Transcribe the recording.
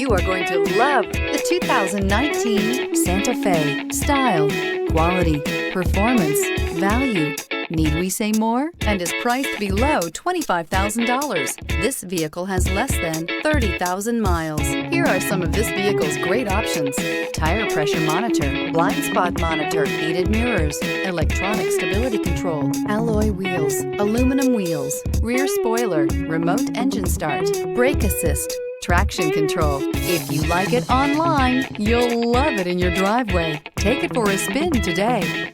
You are going to love the 2019 Santa Fe. Style, quality, performance, value. Need we say more? And is priced below $25,000. This vehicle has less than 30,000 miles. Here are some of this vehicle's great options: tire pressure monitor, blind spot monitor, heated mirrors, electronic stability control, alloy wheels, aluminum wheels, rear spoiler, remote engine start, brake assist, traction control. If you like it online, you'll love it in your driveway. Take it for a spin today.